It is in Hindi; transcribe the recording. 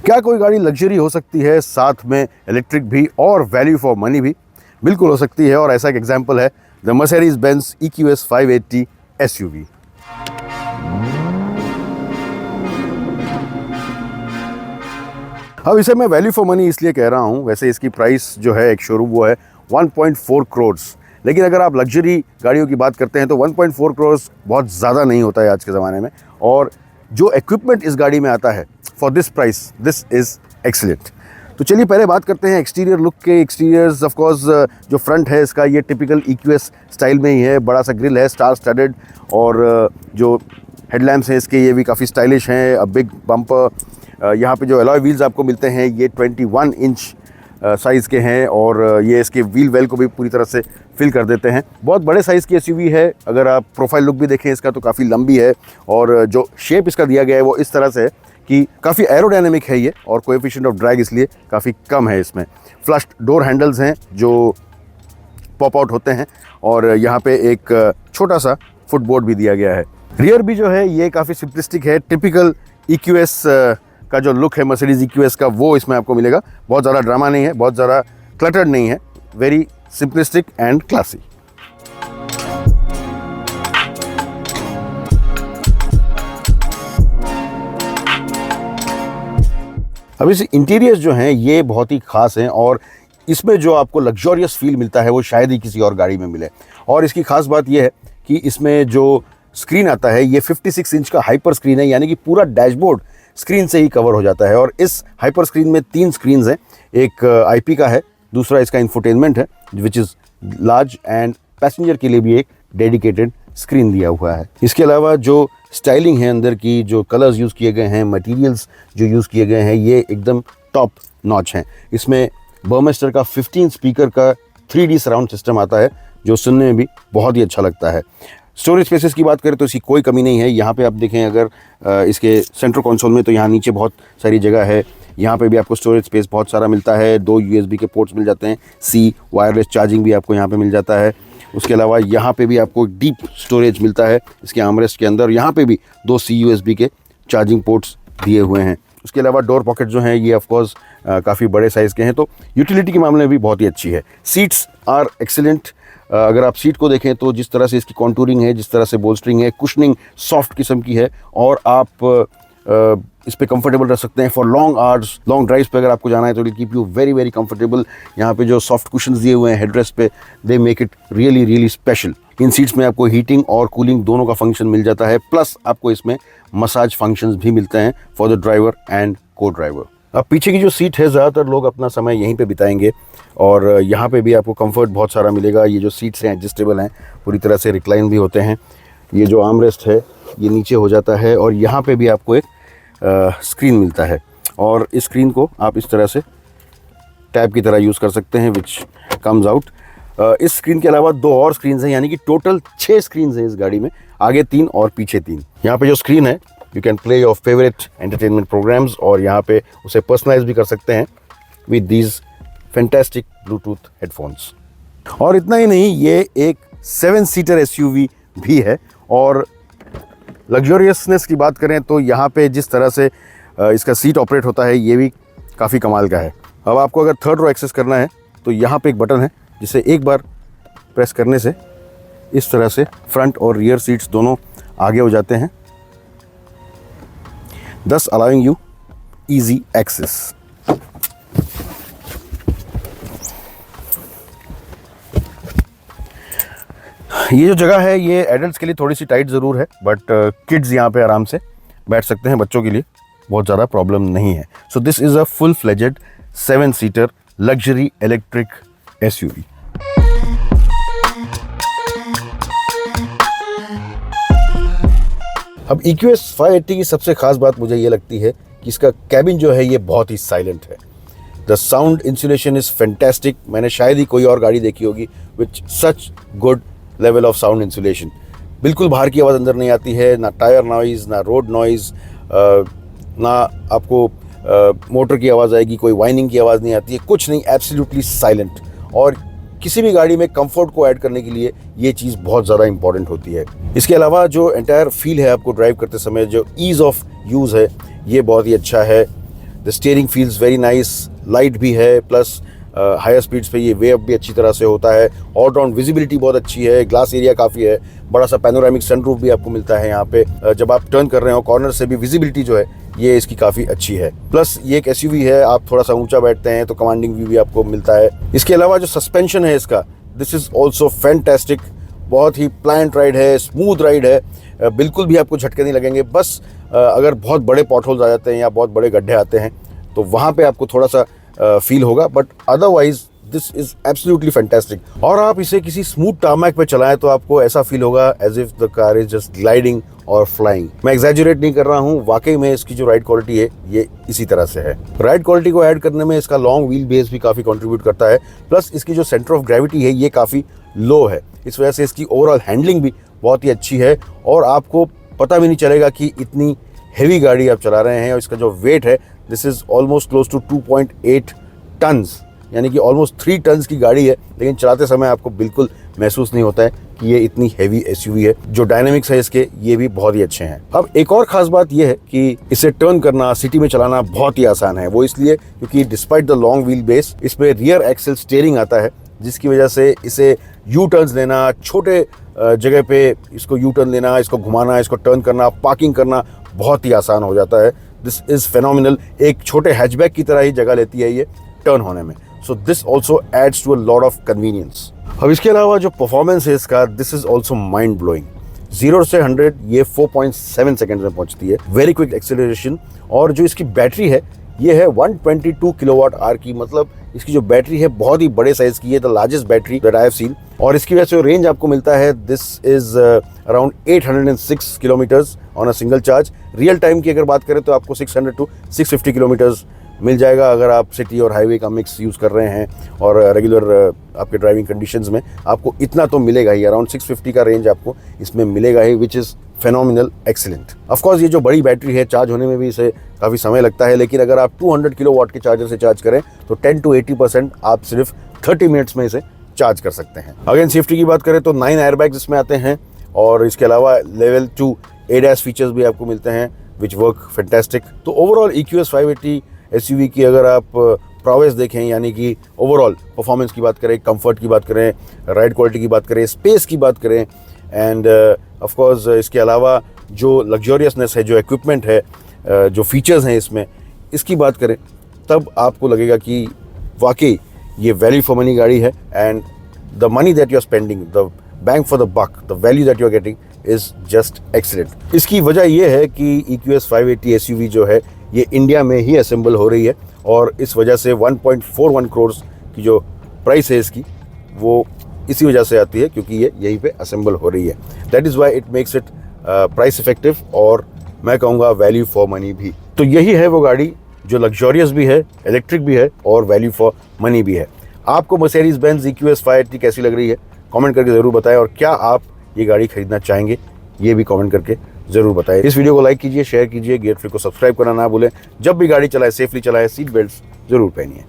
क्या कोई गाड़ी लग्जरी हो सकती है साथ में इलेक्ट्रिक भी और वैल्यू फॉर मनी भी? बिल्कुल हो सकती है, और ऐसा एक एग्जांपल है the Mercedes Benz EQS 580 SUV। अब इसे मैं वैल्यू फॉर मनी इसलिए कह रहा हूँ, वैसे इसकी प्राइस जो है एक शोरूम वो है 1.4 करोड़, लेकिन अगर आप लग्जरी गाड़ियों की बात करते हैं तो 1.4 करोड़ बहुत ज़्यादा नहीं होता है आज के ज़माने में। और जो इक्विपमेंट इस गाड़ी में आता है for this price, this is excellent. तो चलिए पहले बात करते हैं एक्सटीरियर लुक के। एक्सटीरियर्स ऑफ कोर्स जो फ्रंट है इसका ये टिपिकल EQS स्टाइल में ही है। बड़ा सा ग्रिल है, स्टार स्टडेड, और जो हेडलैम्प्स हैं इसके ये भी काफ़ी स्टाइलिश हैं। अ बिग बम्पर, यहाँ पे जो अलॉय व्हील्स आपको मिलते हैं ये 21 इंच साइज़ के हैं, और ये इसके व्हील वेल को भी पूरी तरह से फिल कर देते हैं। बहुत बड़े साइज़ की SUV है। अगर आप प्रोफाइल लुक भी देखें इसका तो काफ़ी लंबी है, और जो शेप इसका दिया गया है वो इस तरह से है कि काफ़ी एरोडायनेमिक है ये, और कोएफिशिएंट ऑफ ड्रैग इसलिए काफ़ी कम है इसमें। फ्लश डोर हैंडल्स हैं जो पॉप आउट होते हैं, और यहाँ पे एक छोटा सा फुटबोर्ड भी दिया गया है। रियर भी जो है ये काफ़ी सिंपलिस्टिक है। टिपिकल EQS का जो लुक है मर्सिडीज EQS का वो इसमें आपको मिलेगा। बहुत ज़्यादा ड्रामा नहीं है, बहुत ज़्यादा क्लटर्ड नहीं है, वेरी सिंपलिस्टिक एंड क्लासी। अब इस इंटीरियर्स जो हैं ये बहुत ही ख़ास हैं, और इसमें जो आपको लग्जरियस फील मिलता है वो शायद ही किसी और गाड़ी में मिले। और इसकी ख़ास बात ये है कि इसमें जो स्क्रीन आता है ये 56 इंच का हाइपर स्क्रीन है, यानी कि पूरा डैशबोर्ड स्क्रीन से ही कवर हो जाता है। और इस हाइपर स्क्रीन में 3 स्क्रीन्स हैं, एक IP का है, दूसरा इसका इंफोटेनमेंट है which is large, and passenger के लिए भी एक डेडिकेटेड स्क्रीन दिया हुआ है। इसके अलावा जो स्टाइलिंग है अंदर की, जो कलर्स यूज़ किए गए हैं, मटेरियल्स जो यूज़ किए गए हैं, ये एकदम टॉप नॉच हैं। इसमें बर्मेस्टर का 15 स्पीकर का 3D सराउंड सिस्टम आता है जो सुनने में भी बहुत ही अच्छा लगता है। स्टोरेज स्पेसेस की बात करें तो इसकी कोई कमी नहीं है। यहाँ पे आप देखें अगर इसके सेंट्रल कंसोल में, तो यहाँ नीचे बहुत सारी जगह है। यहाँ पे भी आपको स्टोरेज स्पेस बहुत सारा मिलता है। 2 USB के पोर्ट्स मिल जाते हैं, C वायरलेस चार्जिंग भी आपको यहाँ पे मिल जाता है। उसके अलावा यहाँ पे भी आपको डीप स्टोरेज मिलता है इसके आर्मरेस्ट के अंदर। यहाँ पे भी 2 C USB के चार्जिंग पोर्ट्स दिए हुए हैं। उसके अलावा डोर पॉकेट जो हैं ये ऑफकोर्स काफ़ी बड़े साइज़ के हैं, तो यूटिलिटी के मामले में भी बहुत ही अच्छी है। Seats are excellent. अगर आप सीट को देखें तो जिस तरह से इसकी कॉन्टूरिंग है, जिस तरह से बोल्स्टरिंग है, कुशनिंग सॉफ्ट किस्म की है, और आप इस पे कंफर्टेबल रह सकते हैं for long hours. Long drives पे अगर आपको जाना है तो it keep you very very comfortable. यहाँ पे जो सॉफ्ट कुशन्स दिए हुए हैं हेडरेस्ट पे, they make it really really special. In seats में आपको हीटिंग और कूलिंग दोनों का फंक्शन मिल जाता है, प्लस आपको इसमें मसाज फंक्शंस भी मिलते हैं फॉर द ड्राइवर एंड को ड्राइवर। अब पीछे की जो सीट है, ज़्यादातर लोग अपना समय यहीं पे बिताएंगे, और यहाँ पे भी आपको कंफर्ट बहुत सारा मिलेगा। ये जो सीट्स हैं एडजस्टेबल हैं, पूरी तरह से रिक्लाइन भी होते हैं। ये जो आर्मरेस्ट है ये नीचे हो जाता है, और यहाँ पे भी आपको एक स्क्रीन मिलता है, और इस स्क्रीन को आप इस तरह से टैब की तरह यूज़ कर सकते हैं विच कम्स आउट। इस स्क्रीन के अलावा 2 और स्क्रीन हैं, यानी कि टोटल 6 स्क्रीन हैं इस गाड़ी में, आगे 3 और पीछे 3। यहाँ पे जो स्क्रीन है you can play your favourite entertainment programmes, और यहाँ पे उसे पर्सनलाइज भी कर सकते हैं with these fantastic Bluetooth headphones. और इतना ही नहीं, ये एक 7 सीटर SUV भी है। और लग्जरियसनेस की बात करें तो यहाँ पे जिस तरह से इसका सीट ऑपरेट होता है ये भी काफ़ी कमाल का है। अब आपको अगर थर्ड रो एक्सेस करना है तो यहाँ पे एक बटन है जिसे एक बार प्रेस करने से इस तरह से फ्रंट और रियर सीट्स दोनों आगे हो जाते हैं, thus allowing you easy access। ये जो जगह है ये एडल्ट्स के लिए थोड़ी सी टाइट ज़रूर है, बट किड्स यहाँ पे आराम से बैठ सकते हैं, बच्चों के लिए बहुत ज़्यादा प्रॉब्लम नहीं है। So this is a full fledged 7 seater luxury electric SUV। अब EQS 580 की सबसे ख़ास बात मुझे ये लगती है कि इसका कैबिन जो है ये बहुत ही साइलेंट है। The sound insulation is fantastic. मैंने शायद ही कोई और गाड़ी देखी होगी which such good level of sound insulation. बिल्कुल बाहर की आवाज़ अंदर नहीं आती है, ना टायर नॉइज़, ना रोड नॉइज़, ना आपको मोटर की आवाज़ आएगी, कोई वाइनिंग की आवाज़ नहीं आती है, कुछ नहीं, एब्सोल्युटली साइलेंट। और किसी भी गाड़ी में कंफर्ट को ऐड करने के लिए ये चीज़ बहुत ज़्यादा इंपॉर्टेंट होती है। इसके अलावा जो एंटायर फील है आपको ड्राइव करते समय, जो ईज़ ऑफ यूज़ है ये बहुत ही अच्छा है। The steering feels very nice, light भी है, प्लस हायर स्पीड्स पे ये वे अप भी अच्छी तरह से होता है। ऑल राउंड विजिबिलिटी बहुत अच्छी है, ग्लास एरिया काफ़ी है, बड़ा सा पैनोरामिक सनरूफ भी आपको मिलता है यहाँ पे। जब आप टर्न कर रहे हो कॉर्नर से भी विजिबिलिटी जो है ये इसकी काफ़ी अच्छी है। प्लस ये एक एसयूवी है, आप थोड़ा सा ऊंचा बैठते हैं तो कमांडिंग व्यू भी आपको मिलता है। इसके अलावा जो सस्पेंशन है इसका, दिस इज़ ऑल्सो फैंटेस्टिक, बहुत ही प्लांट राइड है, स्मूथ राइड है, बिल्कुल भी आपको झटके नहीं लगेंगे। बस अगर बहुत बड़े पॉट होल्स आ जाते हैं या बहुत बड़े गड्ढे आते हैं तो वहाँ पे आपको थोड़ा सा फील होगा, but otherwise this is absolutely fantastic. और आप इसे किसी स्मूथ टारमैक पे चलाएं तो आपको ऐसा फील होगा as if the car is just gliding और फ्लाइंग। मैं एग्जैजुरेट नहीं कर रहा हूँ, वाकई में इसकी जो राइड क्वालिटी है ये इसी तरह से है। राइड क्वालिटी को ऐड करने में इसका लॉन्ग व्हील बेस भी काफ़ी कंट्रीब्यूट करता है, प्लस इसकी जो सेंटर ऑफ ग्रेविटी है ये काफ़ी लो है, इस वजह से इसकी ओवरऑल हैंडलिंग भी बहुत ही अच्छी है और आपको पता भी नहीं चलेगा कि इतनी हेवी गाड़ी आप चला रहे हैं। और इसका जो वेट है this is almost close to 2.8 tons, यानी कि ऑलमोस्ट 3 टन्स की गाड़ी है, लेकिन चलाते समय आपको बिल्कुल महसूस नहीं होता है कि ये इतनी हैवी एसयूवी है। जो डायनामिक्स है इसके ये भी बहुत ही अच्छे हैं। अब एक और ख़ास बात ये है कि इसे टर्न करना, सिटी में चलाना बहुत ही आसान है। वो इसलिए क्योंकि despite the long wheel base इसमें रियर एक्सेल स्टीयरिंग आता है, जिसकी वजह से इसे यू टर्न्स लेना, छोटे जगह पे इसको यू टर्न लेना, इसको घुमाना, इसको टर्न करना, पार्किंग करना बहुत ही आसान हो जाता है। दिस इज़ फेनोमिनल, एक छोटे हैचबैक की तरह ही जगह लेती है ये टर्न होने में। So this also adds to a lot of convenience. अब इसके अलावा जो परफॉर्मेंस है इसका, this is also mind blowing. 0 से 100 ये 4.7 सेकेंड में पहुंचती है, वेरी क्विक एक्सेलरेशन। और जो इसकी बैटरी है ये है 122 किलोवाट आवर की, मतलब इसकी जो बैटरी है बहुत ही बड़े साइज की है, the largest battery that I have seen. और इसकी वजह से रेंज आपको मिलता है, this is around 806 kilometres on a single charge. Real time की अगर बात करें तो आपको 600 to 650 किलोमीटर्स मिल जाएगा अगर आप सिटी और हाईवे का मिक्स यूज़ कर रहे हैं और रेगुलर आपके ड्राइविंग कंडीशंस में आपको इतना तो मिलेगा ही, अराउंड 650 का रेंज आपको इसमें मिलेगा ही, which is phenomenal excellent. Of course ये जो बड़ी बैटरी है चार्ज होने में भी इसे काफ़ी समय लगता है, लेकिन अगर आप 200 किलोवाट के चार्जर से चार्ज करें तो 10 to 80% आप सिर्फ 30 मिनट्स में इसे चार्ज कर सकते हैं। अगेन सेफ्टी की बात करें तो 9 एयरबैग्स इसमें आते हैं और इसके अलावा लेवल 2 ADAS फीचर्स भी आपको मिलते हैं विच वर्क फैंटास्टिक। तो ओवरऑल EQS 580 एसयूवी की अगर आप प्रोग्रेस देखें, यानी कि ओवरऑल परफॉर्मेंस की बात करें, कंफर्ट की बात करें, राइड क्वालिटी की बात करें, स्पेस की बात करें, एंड ऑफ कोर्स इसके अलावा जो लग्जरियसनेस है, जो इक्विपमेंट है, जो फीचर्स हैं इसमें, इसकी बात करें, तब आपको लगेगा कि वाकई ये वैल्यू फॉर मनी गाड़ी है। And the money that you are spending, the bang for the buck, the value that you are getting is just excellent. इसकी वजह यह है कि EQS 580 एसयूवी जो है ये इंडिया में ही असेंबल हो रही है और इस वजह से 1.41 करोड़ की जो प्राइस है इसकी वो इसी वजह से आती है क्योंकि ये यहीं पे असेंबल हो रही है। That is why it makes it price effective और मैं कहूँगा वैल्यू फॉर मनी भी। तो यही है वो गाड़ी जो लग्जरियस भी है, इलेक्ट्रिक भी है और वैल्यू फॉर मनी भी है। आपको मर्सिडीज बेंज EQS 580 कैसी लग रही है कमेंट करके ज़रूर बताएं, और क्या आप ये गाड़ी खरीदना चाहेंगे ये भी कमेंट करके ज़रूर बताएं। इस वीडियो को लाइक कीजिए, शेयर कीजिए, गेट फ्री को सब्सक्राइब करना ना भूलें। जब भी गाड़ी चलाए सेफली चलाएं, सीट बेल्ट ज़रूर पहनिए।